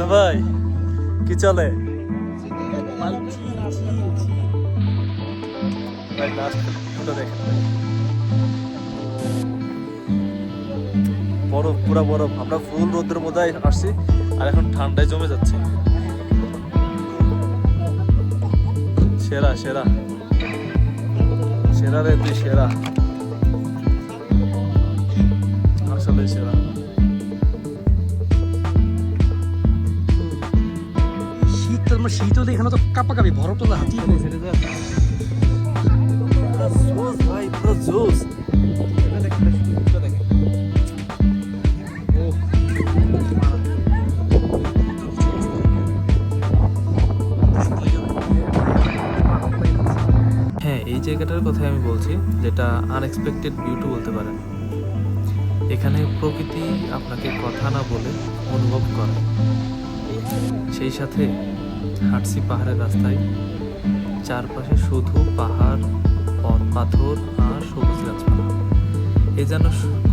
মুন্না ভাই কি চলে? ভাই লাস্ট ভিউটা দেখেন ভাই, বরফ, পুরা বরফ। আমরা ফুল রোদের মধ্যে আসছি আর এখন ঠান্ডায় জমে যাচ্ছে। সেরা সেরা সেরা রে তুই, সেরা, আসলে সেরা। শীত হলে এখানে তো কাপাকাপি বরফ তোলা হাতি ভাই পুরো জোস। হ্যাঁ, এই জায়গাটার কথাই আমি বলছি, যেটা আনএক্সপেক্টেড বিউটি বলতে পারেন। এখানে প্রকৃতি আপনাকে কথা না বলে অনুভব করে। সেই সাথে হাঁটছি পাহাড়ের রাস্তায়, চারপাশে শুধু পাহাড়, পাথর আর সবুজ গাছপালা। এ যেন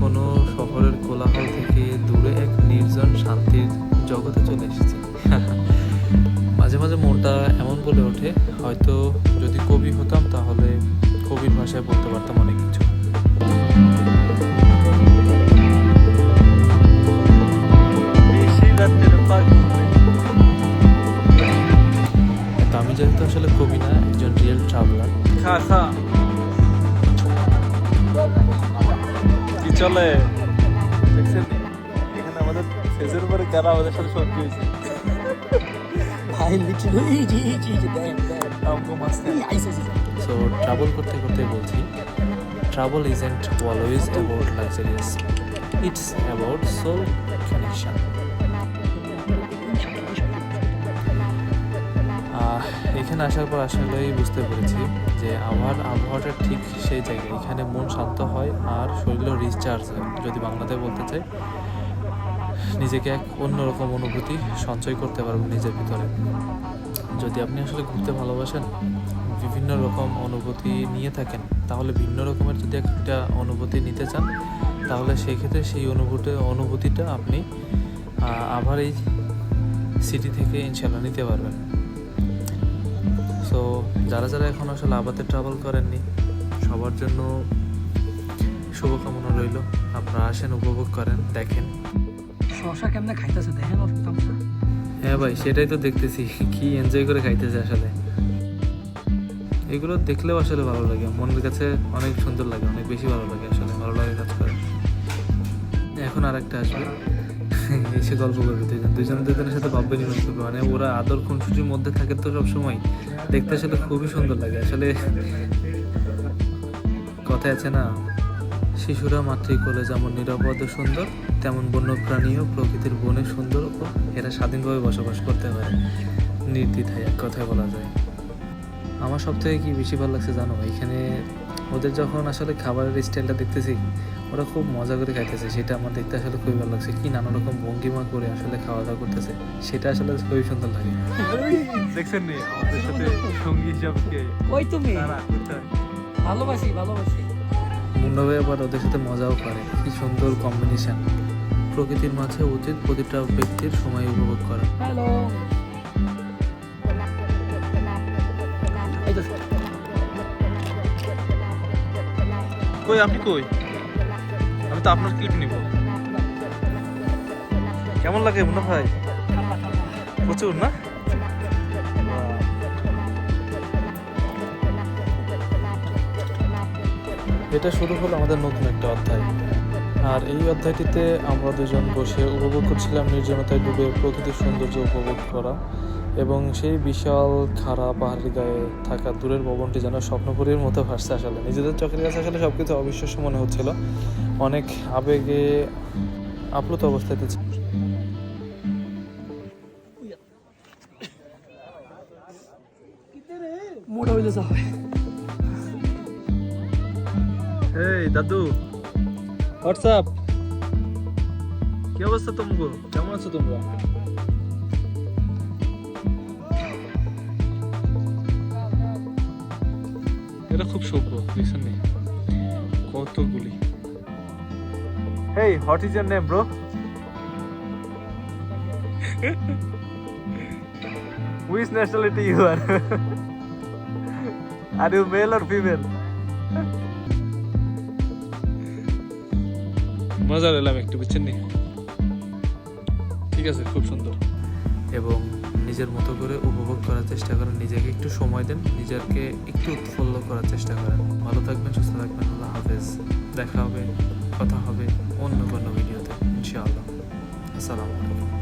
কোনো শহরের কোলাহল থেকে দূরে এক নির্জন শান্তির জগতে চলে এসেছে। মাঝে মাঝে মনটা এমন বলে ওঠে, হয়তো যদি কবি হতাম তাহলে কবির ভাষায় বলতে পারতাম অনেক কিছু। আমি যেহেতু আসলে কবি না, একজন রিয়েল ট্রাভেলার। কি চলে দেখছেন? এখানে আমাদের ফেজের উপরে কারা আমাদের সাথে সত্যি হয়েছে। সো ট্রাভেল করতে করতে বলছি, travel isn't always about luxurious, it's about soul connection. এখানে আসার পর আসলেই বুঝতে পেরেছি যে আমার আবহাওয়াটা ঠিক সেই জায়গায়, এখানে মন শান্ত হয় আর শরীরও রিচার্জ হয়। যদি বাংলাতে বলতে চাই, নিজেকে এক অন্যরকম অনুভূতি সঞ্চয় করতে পারবেন নিজের ভিতরে। যদি আপনি আসলে ঘুরতে ভালোবাসেন, বিভিন্ন রকম অনুভূতি নিয়ে থাকেন, তাহলে ভিন্ন রকমের যদি একটা অনুভূতি নিতে চান, তাহলে সেই ক্ষেত্রে সেই অনুভূতিটা আপনি আবার এই সিটি থেকে ইনশাল্লাহ নিতে পারবেন। সো যারা যারা এখন আসলে আবাতে ট্রাভেল করেননি, সবার জন্য শুভকামনা রইল। আপনারা আসেন, উপভোগ করেন, দেখেন। শশা কেমনে খাইতেছে দেখেন। হ্যাঁ ভাই, সেটাই তো দেখতেছি, কি এনজয় করে খাইতেছে আসলে। এগুলো দেখলেও আসলে ভালো লাগে, মনের কাছে অনেক সুন্দর লাগে, অনেক বেশি ভালো লাগে, আসলে ভালো লাগে কাজ করে। এখন আর একটা আসবে, এসে গল্প করবে দুজনের সাথে ভাববে নির্মাণ করবে। মানে ওরা আদর খুনসুটির মধ্যে থাকে তো সবসময়, দেখতে আসলে খুবই সুন্দর লাগে আসলে। কথায় আছে না, শিশুরা মাতৃকোলে যেমন নিরাপদ ও সুন্দর, তেমন বন্যপ্রাণীও প্রকৃতির বনে সুন্দর ও এরা স্বাধীনভাবে বসবাস করতে পারে নির্দ্বিধায়, এক কথায় বলা যায়। আমার সবথেকে কি বেশি ভালো লাগছে জানো, এখানে ওদের যখন আসলে খাবারের স্টাইলটা দেখতেছি, ওরা খুব মজা করে খাইতেছে, সেটা আমার দেখতে আসলে খুবই ভালো লাগছে। কি নানা রকম ভঙ্গিমা করে আসলে খাওয়া দাওয়া করতেছে, সেটা আসলে খুবই সুন্দর লাগে। দেখছেন নি আমাদের সাথে সঙ্গী হিসাবে ওই তুমি ভালোবাসি মুন্না ভাই আবার ওদের সাথে মজাও করে। কি সুন্দর কম্বিনেশন। প্রকৃতির মাঝে উচিত প্রতিটা ব্যক্তির সময় উপভোগ করা। হ্যালো, কই আপনি কই? আমি তো আপনার ক্লিপ নিব। কেমন লাগে মুন্না ভাই? প্রচুর না? এটা শুরু হলো আমাদের নতুন একটা অধ্যায়, আর এই অধ্যায়টিতে আমরা দুজন বসে উপভোগ করছিলাম নির্জনতায় ডুবে প্রকৃতির সৌন্দর্য উপভোগ করা, এবং সেই বিশাল খাড়া পাহাড়ের গায়ে থাকা দূরের ভবনটি যেন স্বপ্নপুরীর মতো ভাসছে। আসলে নিজেদের চোখের কাছে আসলে সবকিছু অবিশ্বাস্য মনে হচ্ছিল, অনেক আবেগে আপ্লুত অবস্থাতে। মোড় হইলে যাবে। এই দাদু, হোয়াটসঅ্যাপ, কি অবস্থা তোমার? কেমন আছো তোমরা? এটা খুব সভ্য, দেখছেন নি কতগুলি। Hey, what is your name, bro? Which nationality you are? Are you male or female? মজা নিলাম একটু, বুঝছেন নি? ঠিক আছে, খুব সুন্দর। এবং নিজের মতো করে উপভোগ করার চেষ্টা করেন, নিজেকে একটু সময় দেন, নিজেকে একটু উৎফুল্ল করার চেষ্টা করেন। ভালো থাকবেন, সুস্থ থাকবেন। আল্লাহ হাফেজ। দেখা হবে, কথা হবে অন্য কোনো ভিডিওতে ইনশাআল্লাহ। আসসালামু আলাইকুম।